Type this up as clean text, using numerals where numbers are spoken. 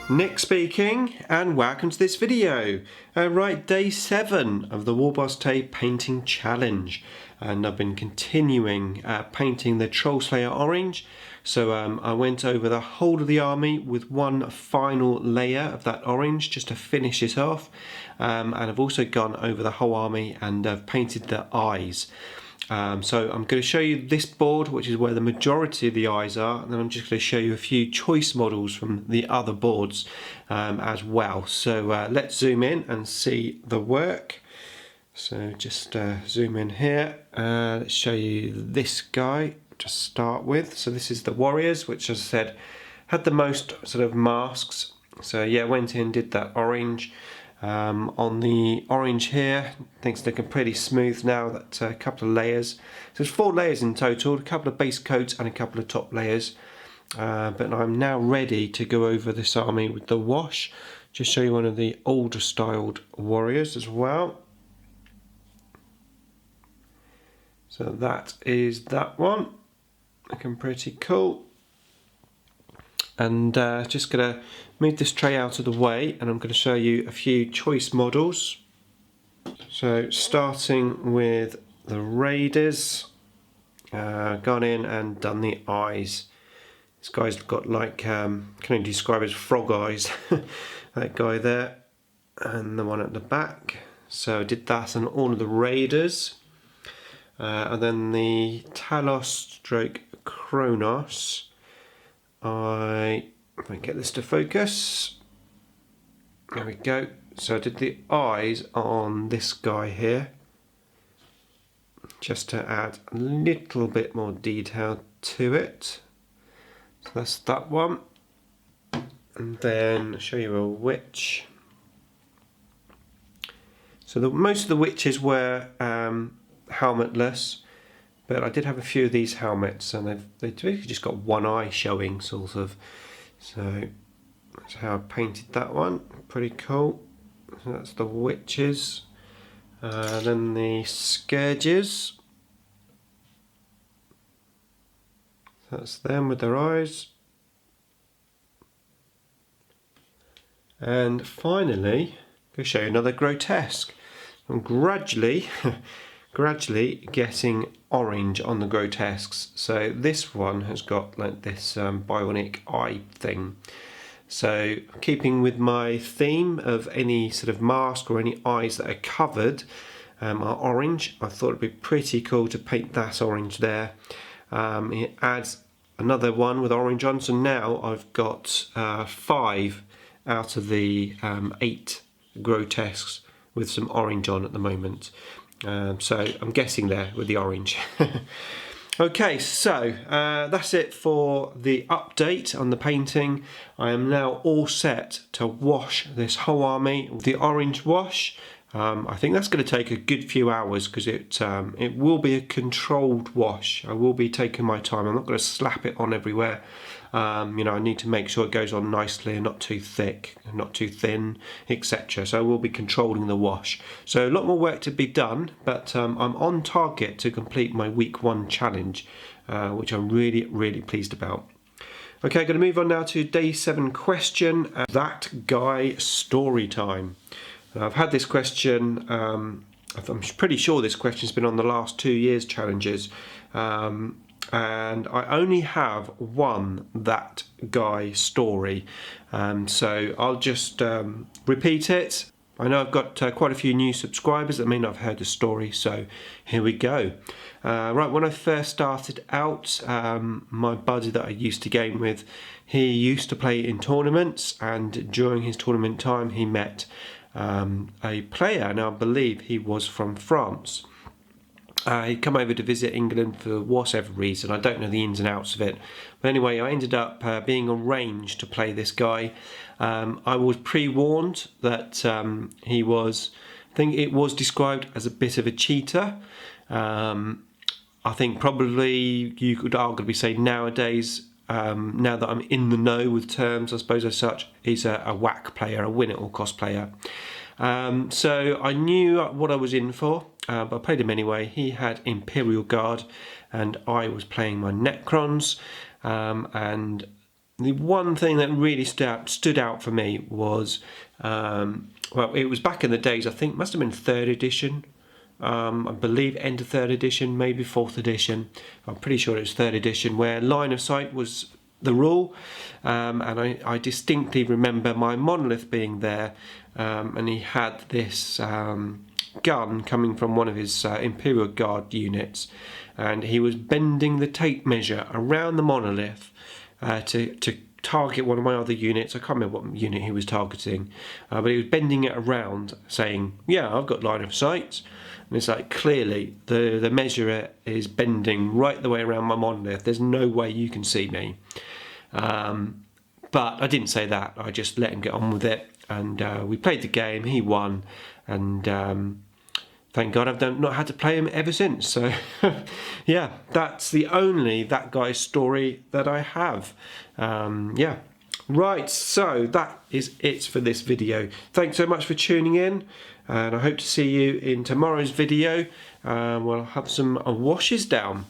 Nick speaking, and welcome to this video. Right, day 7 of the WarbossTae Painting Challenge, and I've been continuing painting the Trollslayer orange. So I went over the whole of the army with one final layer of that orange just to finish it off, and I've also gone over the whole army and I've painted the eyes. So I'm going to show you this board, which is where the majority of the eyes are, and then I'm just going to show you a few choice models from the other boards as well. So let's zoom in and see the work. So just zoom in here. Let's show you this guy to start with. So this is the warriors, which, as I said, had the most sort of masks. So yeah, went in, did that orange. On the orange here, things looking pretty smooth now. That a couple of layers. So there's 4 layers in total, a couple of base coats and a couple of top layers. But I'm now ready to go over this army with the wash. Just show you one of the older styled warriors as well. So that is that one, looking pretty cool. And just going to move this tray out of the way, and I'm going to show you a few choice models. So starting with the raiders, gone in and done the eyes. This guy's got like, can only describe as frog eyes, that guy there, and the one at the back. So I did that on all of the raiders. And then the Talos stroke Kronos. If I can get this to focus, there we go. So I did the eyes on this guy here, just to add a little bit more detail to it. So that's that one. And then I'll show you a witch. So most of the witches were helmetless, but I did have a few of these helmets, and they've just got one eye showing, sort of. So that's how I painted that one. Pretty cool. So that's the witches. Then the scourges. That's them with their eyes. And finally, I'm going to show you another grotesque. I'm gradually getting orange on the grotesques. So this one has got like this bionic eye thing. So keeping with my theme of any sort of mask or any eyes that are covered are orange, I thought it'd be pretty cool to paint that orange there. It adds another one with orange on, so now I've got 5 out of the 8 grotesques with some orange on at the moment. So I'm guessing there with the orange. Okay, so that's it for the update on the painting. I am now all set to wash this whole army with the orange wash. I think that's going to take a good few hours because it will be a controlled wash. I will be taking my time. I'm not going to slap it on everywhere. You know, I need to make sure it goes on nicely and not too thick, and not too thin, etc. So I will be controlling the wash. So a lot more work to be done, but I'm on target to complete my week 1 challenge, which I'm really pleased about. Okay, going to move on now to day 7 question. That guy story time. I've had this question, I'm pretty sure this question's been on the last 2 years' challenges, and I only have one that guy story, so I'll just repeat it. I know I've got quite a few new subscribers that may not have heard the story, so here we go. Right, when I first started out, my buddy that I used to game with, he used to play in tournaments, and during his tournament time he met a player, and I believe he was from France. He'd come over to visit England for whatever reason. I don't know the ins and outs of it. But anyway, I ended up being arranged to play this guy. I was pre-warned that he was, I think it was described as a bit of a cheater. I think probably you could arguably say nowadays, now that I'm in the know with terms, I suppose as such, he's a whack player, a win at all cost player. So I knew what I was in for, but I played him anyway. He had Imperial Guard and I was playing my Necrons, and the one thing that really stood out for me was, well, it was back in the days, I think must have been 3rd edition. I believe end of 3rd edition, maybe 4th edition. I'm pretty sure it was 3rd edition, where line of sight was the rule, and I distinctly remember my monolith being there, and he had this gun coming from one of his Imperial Guard units, and he was bending the tape measure around the monolith to target one of my other units. I can't remember what unit he was targeting, but he was bending it around, saying, "Yeah, I've got line of sight." And it's like, clearly the measurer is bending right the way around my monolith. There's no way you can see me. But I didn't say that. I just let him get on with it, and we played the game. He won, and thank God I've not had to play him ever since. So yeah, that's the only that guy's story that I have. Yeah. Right, so that is it for this video. Thanks so much for tuning in, and I hope to see you in tomorrow's video. We'll have some washes down.